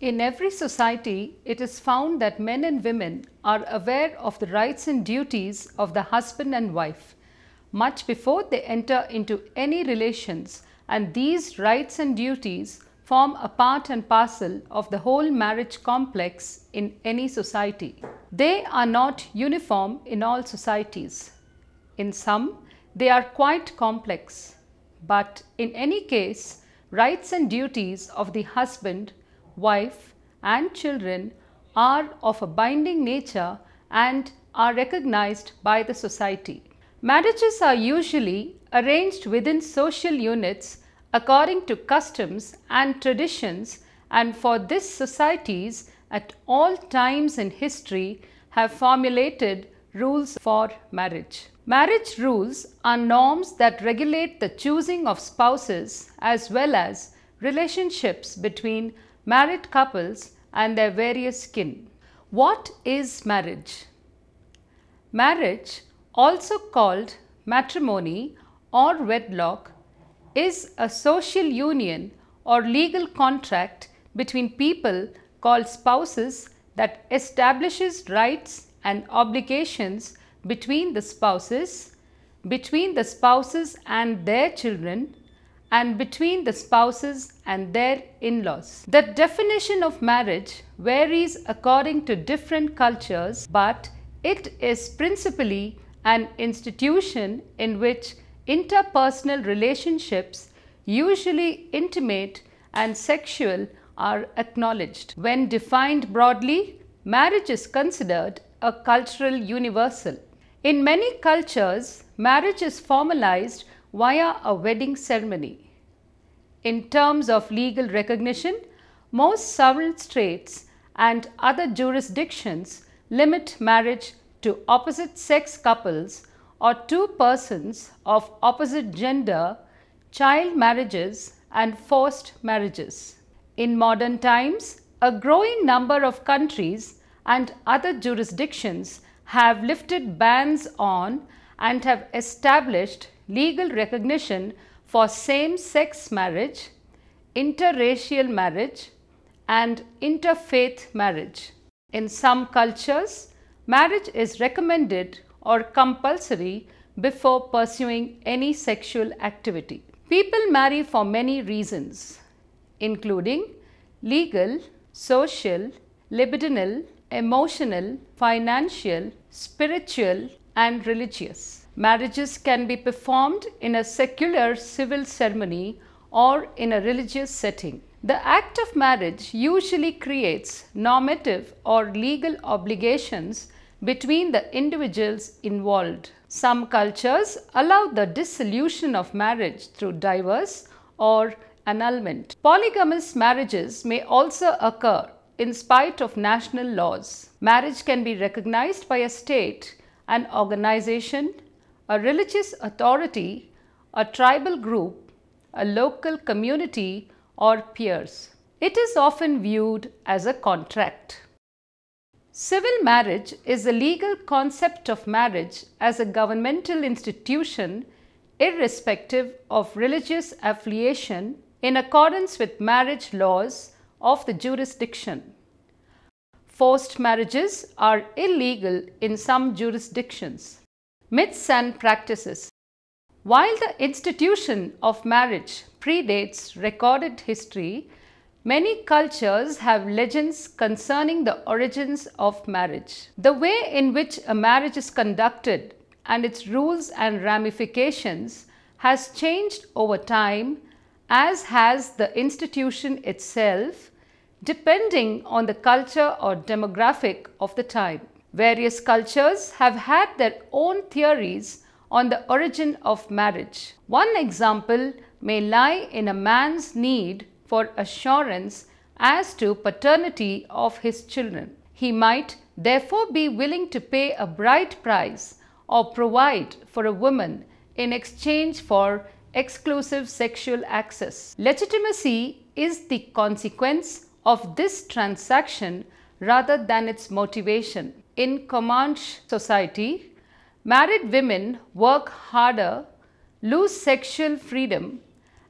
In every society, it is found that men and women are aware of the rights and duties of the husband and wife much before they enter into any relations, and these rights and duties form a part and parcel of the whole marriage complex in any society. They are not uniform in all societies. In some, they are quite complex, but in any case, rights and duties of the husband, wife and children are of a binding nature and are recognized by the society. Marriages are usually arranged within social units according to customs and traditions, and for this societies at all times in history have formulated rules for marriage. Marriage rules are norms that regulate the choosing of spouses as well as relationships between married couples and their various kin. What is marriage? Marriage, also called matrimony or wedlock, is a social union or legal contract between people called spouses that establishes rights and obligations between the spouses and their children, and between the spouses and their in-laws. The definition of marriage varies according to different cultures, but it is principally an institution in which interpersonal relationships, usually intimate and sexual, are acknowledged. When defined broadly, marriage is considered a cultural universal. In many cultures, marriage is formalized via a wedding ceremony. In terms of legal recognition, most sovereign states and other jurisdictions limit marriage to opposite sex couples or two persons of opposite gender, child marriages and forced marriages. In modern times, a growing number of countries and other jurisdictions have lifted bans on and have established legal recognition for same-sex marriage, interracial marriage and interfaith marriage. In some cultures, marriage is recommended or compulsory before pursuing any sexual activity. People marry for many reasons, including legal, social, libidinal, emotional, financial, spiritual and religious. Marriages can be performed in a secular civil ceremony or in a religious setting. The act of marriage usually creates normative or legal obligations between the individuals involved. Some cultures allow the dissolution of marriage through divorce or annulment. Polygamous marriages may also occur in spite of national laws. Marriage can be recognized by a state, an organization, a religious authority, a tribal group, a local community, or peers. It is often viewed as a contract. Civil marriage is the legal concept of marriage as a governmental institution irrespective of religious affiliation in accordance with marriage laws of the jurisdiction. Forced marriages are illegal in some jurisdictions. Myths and practices. While the institution of marriage predates recorded history, many cultures have legends concerning the origins of marriage. The way in which a marriage is conducted and its rules and ramifications has changed over time, as has the institution itself, depending on the culture or demographic of the time. Various cultures have had their own theories on the origin of marriage. One example may lie in a man's need for assurance as to paternity of his children. He might therefore be willing to pay a bride price or provide for a woman in exchange for exclusive sexual access. Legitimacy is the consequence of this transaction rather than its motivation. In Comanche society, married women work harder, lose sexual freedom,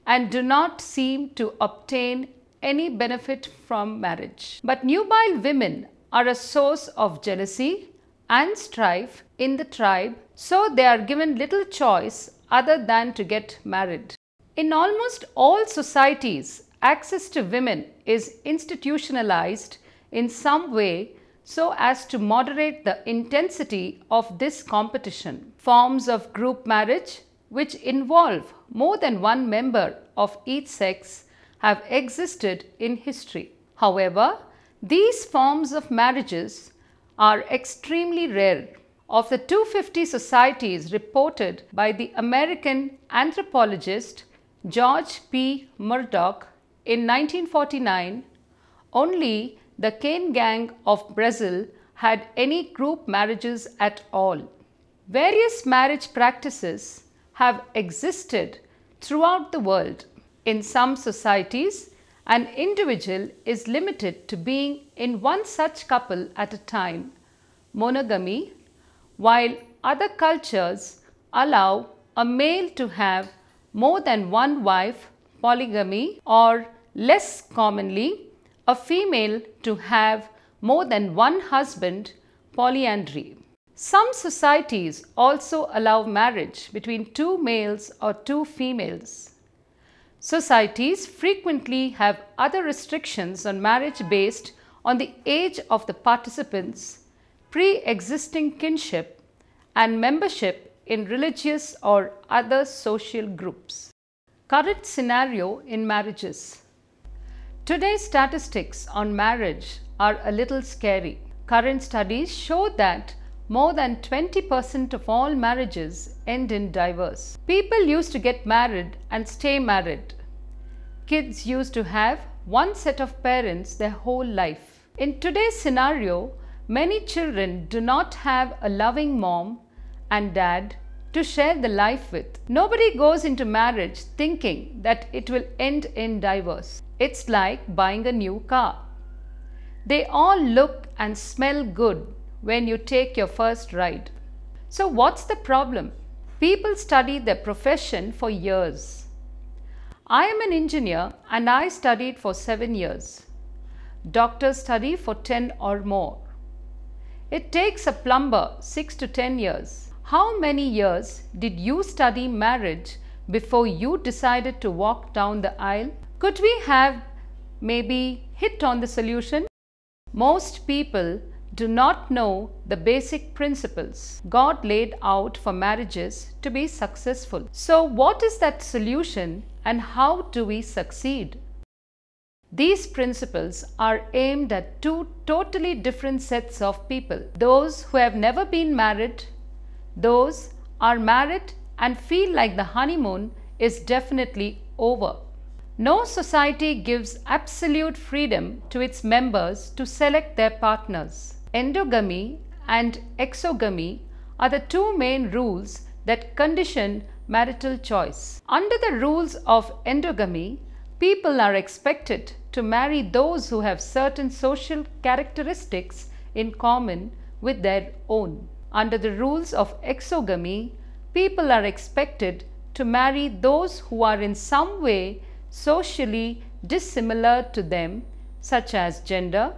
and do not seem to obtain any benefit from marriage. But nubile women are a source of jealousy and strife in the tribe, so they are given little choice other than to get married. In almost all societies, access to women is institutionalized in some way so as to moderate the intensity of this competition. Forms of group marriage, which involve more than one member of each sex, have existed in history. However, these forms of marriages are extremely rare. Of the 250 societies reported by the American anthropologist George P. Murdoch in 1949, only the Cane Gang of Brazil had any group marriages at all. Various marriage practices have existed throughout the world. In some societies, an individual is limited to being in one such couple at a time, monogamy, while other cultures allow a male to have more than one wife, polygamy, or less commonly, a female to have more than one husband, polyandry. Some societies also allow marriage between two males or two females. Societies frequently have other restrictions on marriage based on the age of the participants, pre-existing kinship, and membership in religious or other social groups. Current scenario in marriages. Today's statistics on marriage are a little scary. Current studies show that more than 20% of all marriages end in divorce. People used to get married and stay married. Kids used to have one set of parents their whole life. In today's scenario, many children do not have a loving mom and dad to share the life with. Nobody goes into marriage thinking that it will end in divorce. It's like buying a new car. They all look and smell good when you take your first ride. So what's the problem? People study their profession for years. I am an engineer and I studied for 7 years. Doctors study for 10 or more. It takes a plumber 6 to 10 years. How many years did you study marriage before you decided to walk down the aisle? Could we have maybe hit on the solution? Most people do not know the basic principles God laid out for marriages to be successful. So what is that solution and how do we succeed? These principles are aimed at two totally different sets of people. Those who have never been married, those are married and feel like the honeymoon is definitely over. No society gives absolute freedom to its members to select their partners. Endogamy and exogamy are the two main rules that condition marital choice. Under the rules of endogamy, people are expected to marry those who have certain social characteristics in common with their own. Under the rules of exogamy, people are expected to marry those who are in some way socially dissimilar to them, such as gender.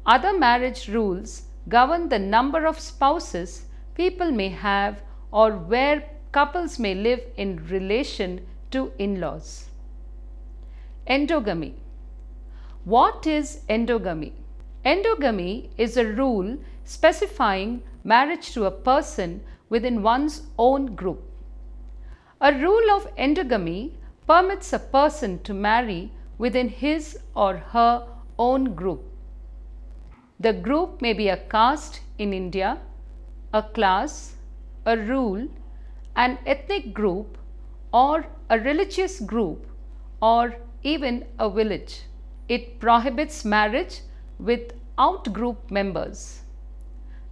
Other marriage rules govern the number of spouses people may have or where couples may live in relation to in-laws. Endogamy. What is endogamy? Endogamy is a rule specifying marriage to a person within one's own group. A rule of endogamy permits a person to marry within his or her own group. The group may be a caste in India, a class, a rule, an ethnic group, or a religious group, or even a village. It prohibits marriage with out-group members.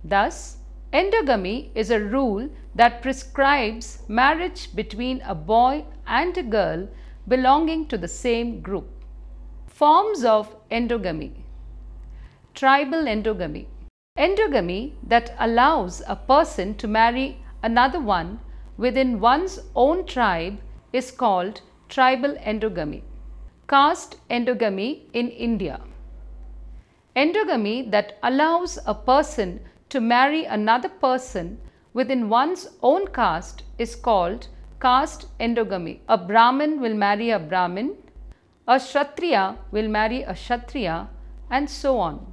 Thus, endogamy is a rule that prescribes marriage between a boy and a girl belonging to the same group. Forms of endogamy. Tribal endogamy. Endogamy that allows a person to marry another one within one's own tribe is called tribal endogamy. Caste endogamy in India. Endogamy that allows a person to marry another person within one's own caste is called caste endogamy. A Brahmin will marry a Brahmin, a Kshatriya will marry a Kshatriya, and so on.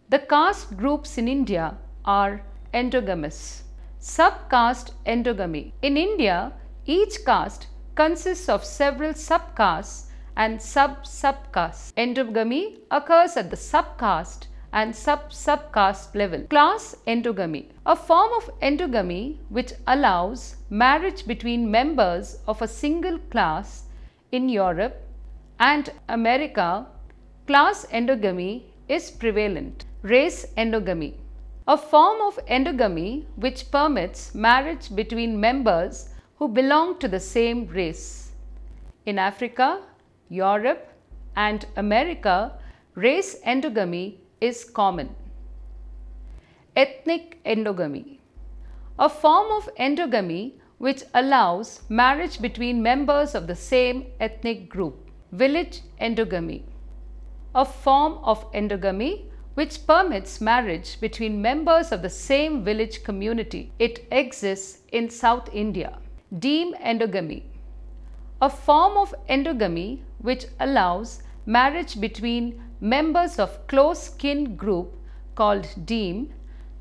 The caste groups in India are endogamous. Subcaste endogamy. In India, each caste consists of several subcastes and sub-subcastes. Endogamy occurs at the subcaste and sub-subcaste level. Class endogamy. A form of endogamy which allows marriage between members of a single class in Europe and America. Class endogamy is prevalent. Race endogamy. A form of endogamy which permits marriage between members who belong to the same race. In Africa, Europe and America, race endogamy is common. Ethnic endogamy. A form of endogamy which allows marriage between members of the same ethnic group. Village endogamy. A form of endogamy which permits marriage between members of the same village community. It exists in South India. Deme endogamy. A form of endogamy which allows marriage between members of close kin group called deme.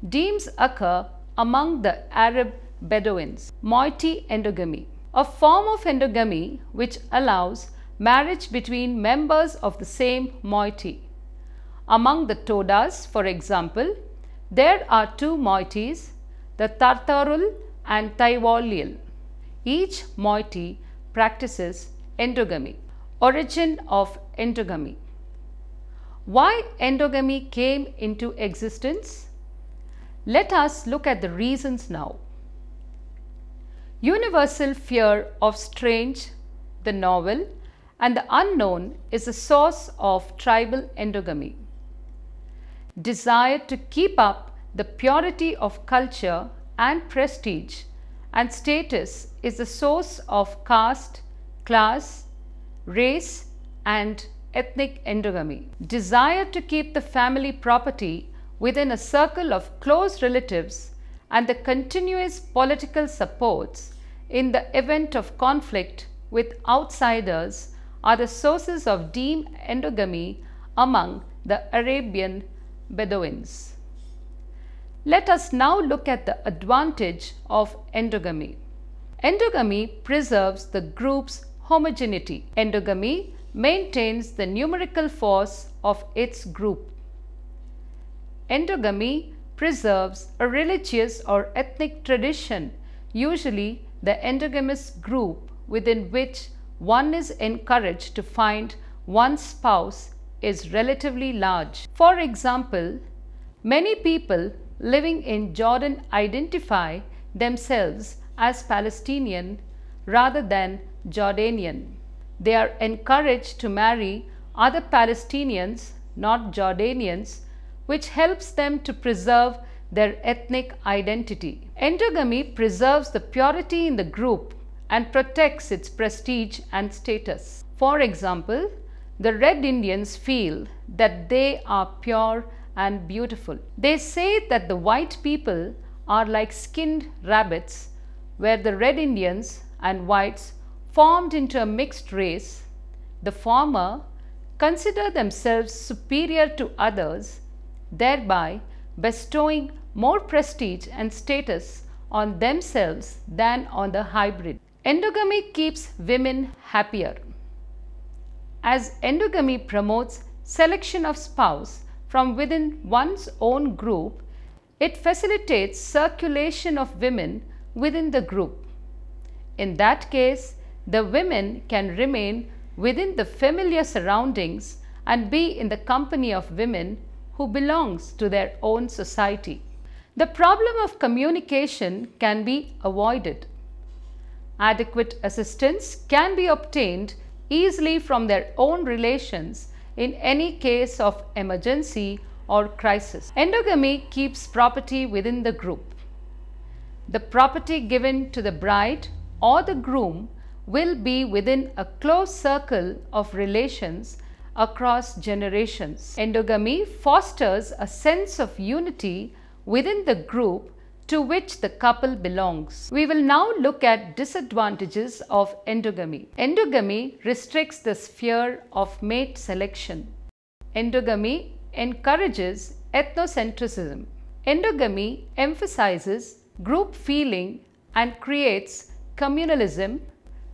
Demes occur among the Arab Bedouins. Moiety endogamy. A form of endogamy which allows marriage between members of the same moiety. Among the Todas, for example, there are two moieties, the Tartarul and Taiwalial. Each moiety practices endogamy. Origin of endogamy. Why endogamy came into existence? Let us look at the reasons now. Universal fear of strange, the novel, and the unknown is the source of tribal endogamy. Desire to keep up the purity of culture and prestige and status is the source of caste, class, race, and ethnic endogamy. Desire to keep the family property within a circle of close relatives and the continuous political supports in the event of conflict with outsiders are the sources of deme endogamy among the Arabian Bedouins. Let us now look at the advantage of endogamy. Endogamy preserves the group's homogeneity. Endogamy maintains the numerical force of its group. Endogamy preserves a religious or ethnic tradition, usually the endogamous group within which one is encouraged to find one's spouse is relatively large. For example, many people living in Jordan identify themselves as Palestinian rather than Jordanian. They are encouraged to marry other Palestinians, not Jordanians, which helps them to preserve their ethnic identity. Endogamy preserves the purity in the group and protects its prestige and status. For example, the Red Indians feel that they are pure and beautiful. They say that the white people are like skinned rabbits, where the Red Indians and whites formed into a mixed race. The former consider themselves superior to others, thereby bestowing more prestige and status on themselves than on the hybrid. Endogamy keeps women happier. As endogamy promotes selection of spouse from within one's own group, it facilitates circulation of women within the group. In that case, the women can remain within the familiar surroundings and be in the company of women who belongs to their own society. The problem of communication can be avoided. Adequate assistance can be obtained easily from their own relations in any case of emergency or crisis. Endogamy keeps property within the group. The property given to the bride or the groom will be within a close circle of relations across generations. Endogamy fosters a sense of unity within the group to which the couple belongs. We will now look at disadvantages of endogamy. Endogamy restricts the sphere of mate selection. Endogamy encourages ethnocentrism. Endogamy emphasizes group feeling and creates communalism,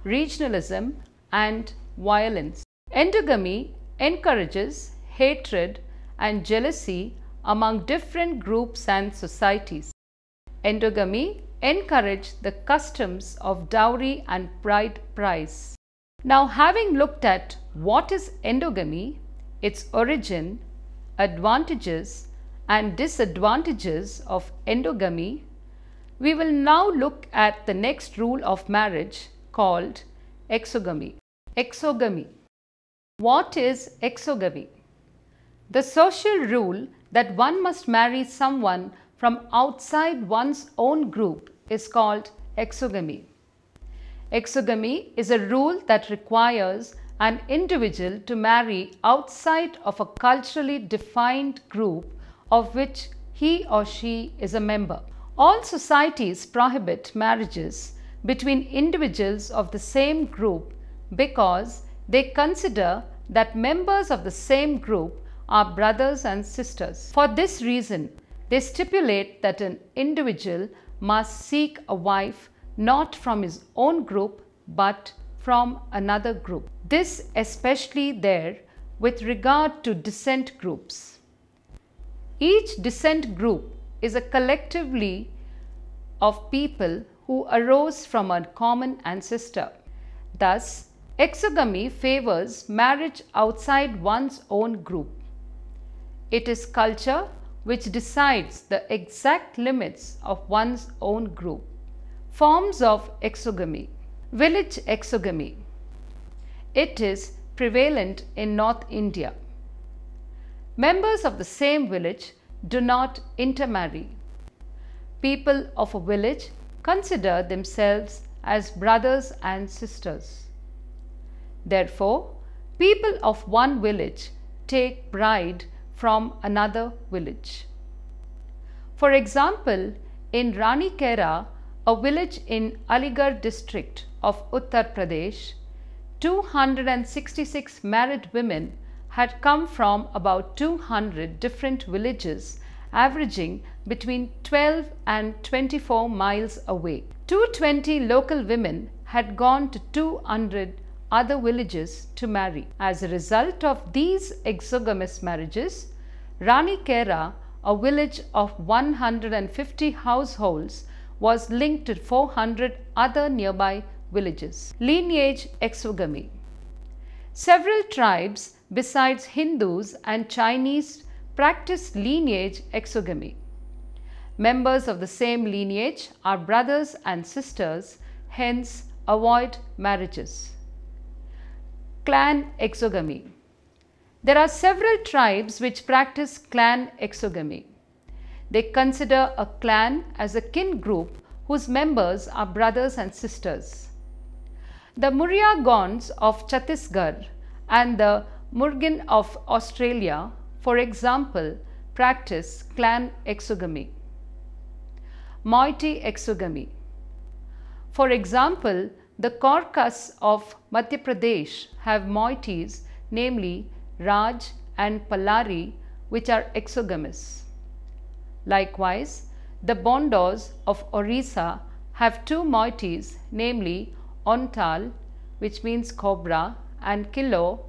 regionalism, and violence. Endogamy encourages hatred and jealousy among different groups and societies. Endogamy encourages the customs of dowry and bride price. Now, having looked at what is endogamy, its origin, advantages and disadvantages of endogamy, we will now look at the next rule of marriage called exogamy. Exogamy. What is exogamy? The social rule that one must marry someone from outside one's own group is called exogamy. Exogamy is a rule that requires an individual to marry outside of a culturally defined group of which he or she is a member. All societies prohibit marriages between individuals of the same group because they consider that members of the same group are brothers and sisters. For this reason, they stipulate that an individual must seek a wife not from his own group but from another group. This especially there with regard to descent groups. Each descent group is a collectively of people who arose from a common ancestor. Thus, exogamy favors marriage outside one's own group. It is culture which decides the exact limits of one's own group. Forms of exogamy. Village exogamy. It is prevalent in North India. Members of the same village do not intermarry. People of a village consider themselves as brothers and sisters. Therefore, people of one village take bride from another village. For example, in Ranikera, a village in Aligarh district of Uttar Pradesh, 266 married women had come from about 200 different villages averaging between 12 and 24 miles away. 220 local women had gone to 200 other villages to marry. As a result of these exogamous marriages, Ranikera, a village of 150 households, was linked to 400 other nearby villages. Lineage exogamy. Several tribes besides Hindus and Chinese practice lineage exogamy. Members of the same lineage are brothers and sisters, hence avoid marriages. Clan exogamy. There are several tribes which practice clan exogamy. They consider a clan as a kin group whose members are brothers and sisters. The Murya Gonds of Chhattisgarh and the Murgin of Australia, for example, practice clan exogamy. Moiety exogamy. For example, the Korkas of Madhya Pradesh have moieties, namely Raj and Pallari, which are exogamous. Likewise, the Bondos of Orissa have two moieties, namely Ontal, which means cobra, and Kilo,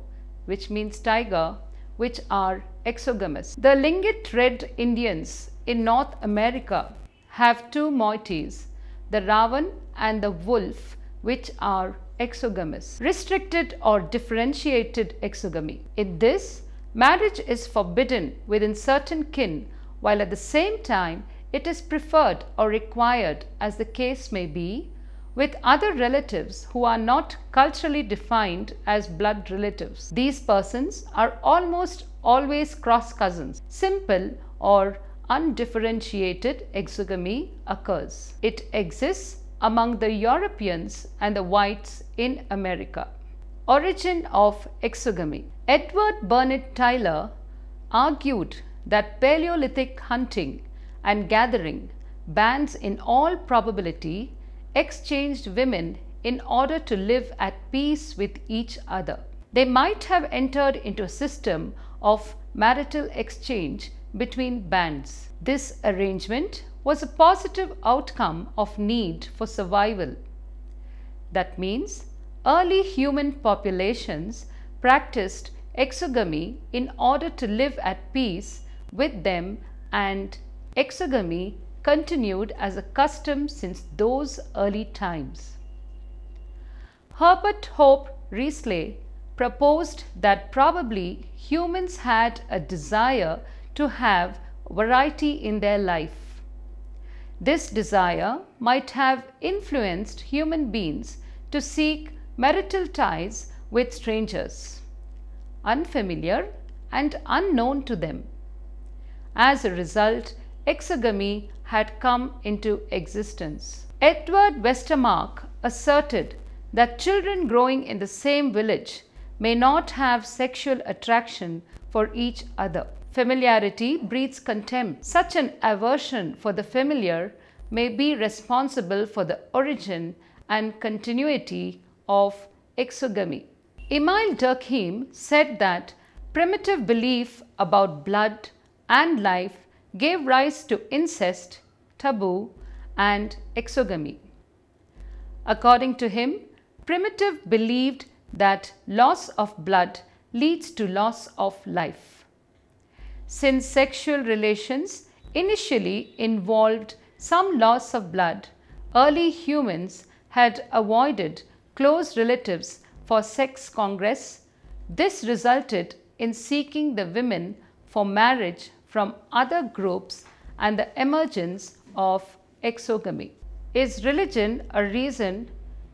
which means tiger, which are exogamous. The Lingit Red Indians in North America have two moieties, the Ravan and the Wolf, which are exogamous. Restricted or differentiated exogamy. In this, marriage is forbidden within certain kin, while at the same time it is preferred or required, as the case may be, with other relatives who are not culturally defined as blood relatives. These persons are almost always cross cousins. Simple or undifferentiated exogamy occurs. It exists among the Europeans and the whites in America. Origin of exogamy. Edward Burnett Tylor argued that Paleolithic hunting and gathering bands in all probability exchanged women in order to live at peace with each other. They might have entered into a system of marital exchange between bands. This arrangement was a positive outcome of need for survival. That means early human populations practiced exogamy in order to live at peace with them, and exogamy continued as a custom since those early times. Herbert Hope Riesler proposed that probably humans had a desire to have variety in their life. This desire might have influenced human beings to seek marital ties with strangers, unfamiliar and unknown to them. As a result, exogamy had come into existence. Edward Westermarck asserted that children growing in the same village may not have sexual attraction for each other. Familiarity breeds contempt. Such an aversion for the familiar may be responsible for the origin and continuity of exogamy. Emile Durkheim said that primitive belief about blood and life gave rise to incest, taboo, and exogamy. According to him, primitive believed that loss of blood leads to loss of life. Since sexual relations initially involved some loss of blood, early humans had avoided close relatives for sex congress. This resulted in seeking the women for marriage from other groups and the emergence of exogamy. Is religion a reason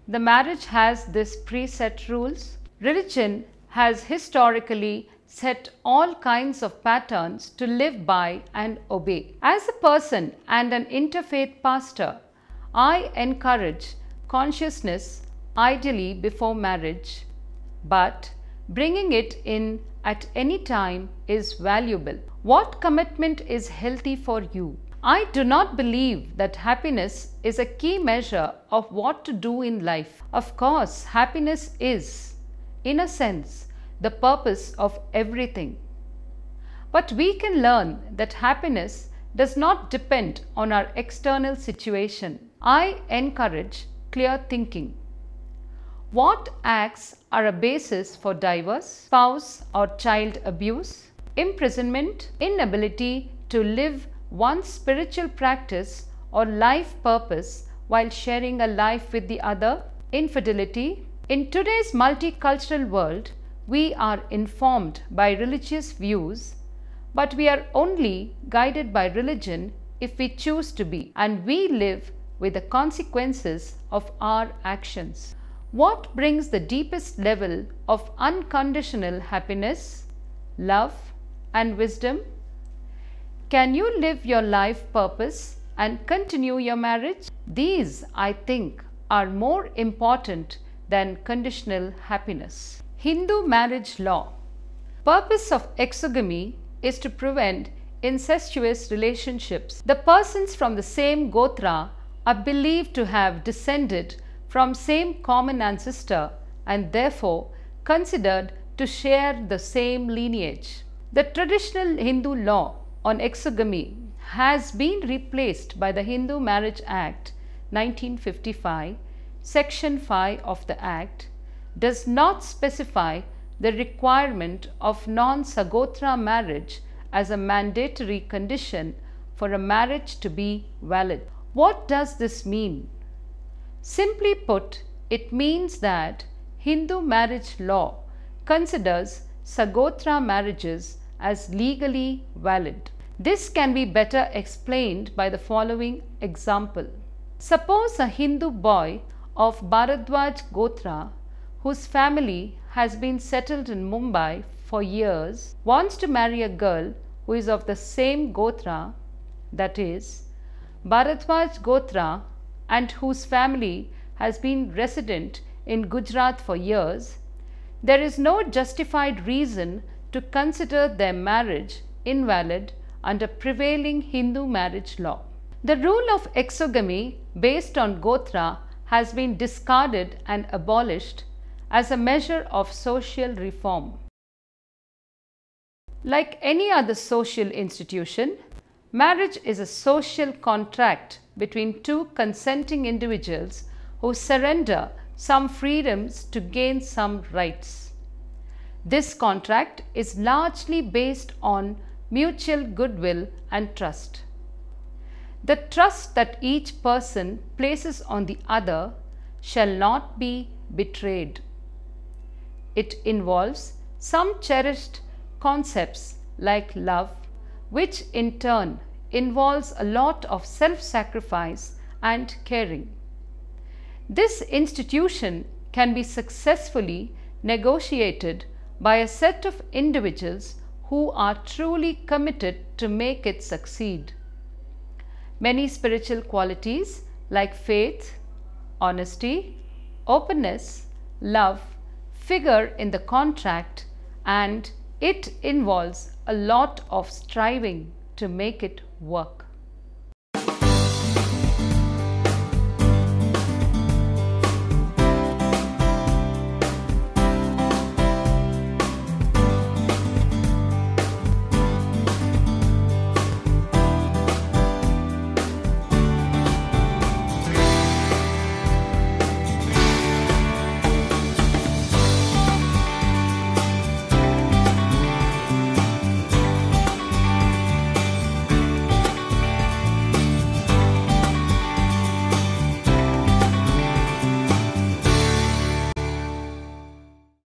the marriage has these preset rules? Religion has historically set all kinds of patterns to live by and obey. As a person and an interfaith pastor, I encourage consciousness ideally before marriage, but bringing it in at any time is valuable. What commitment is healthy for you? I do not believe that happiness is a key measure of what to do in life. Of course, happiness is, in a sense, the purpose of everything. But we can learn that happiness does not depend on our external situation. I encourage clear thinking. What acts are a basis for divorce, spouse or child abuse, imprisonment, inability to live one's spiritual practice or life purpose while sharing a life with the other, infidelity? In today's multicultural world, we are informed by religious views, but we are only guided by religion if we choose to be, and we live with the consequences of our actions. What brings the deepest level of unconditional happiness, love, and wisdom? Can you live your life purpose and continue your marriage? These, I think, are more important than conditional happiness. Hindu marriage law. Purpose of exogamy is to prevent incestuous relationships. The persons from the same gotra are believed to have descended from same common ancestor and therefore considered to share the same lineage. The traditional Hindu law on exogamy has been replaced by the Hindu Marriage Act 1955. Section 5 of the Act does not specify the requirement of non-sagotra marriage as a mandatory condition for a marriage to be valid. What does this mean? Simply put, it means that Hindu marriage law considers sagotra marriages as legally valid. This can be better explained by the following example. Suppose a Hindu boy of Bharadwaj Gotra, whose family has been settled in Mumbai for years, wants to marry a girl who is of the same Gotra, that is, Bharadwaj Gotra and whose family has been resident in Gujarat for years, there is no justified reason to consider their marriage invalid under prevailing Hindu marriage law. The rule of exogamy based on Gotra has been discarded and abolished as a measure of social reform. Like any other social institution, marriage is a social contract between two consenting individuals who surrender some freedoms to gain some rights. This contract is largely based on mutual goodwill and trust. The trust that each person places on the other shall not be betrayed. It involves some cherished concepts like love, which in turn involves a lot of self-sacrifice and caring. This institution can be successfully negotiated by a set of individuals who are truly committed to make it succeed. Many spiritual qualities like faith, honesty, openness, love figure in the contract, and it involves a lot of striving to make it work.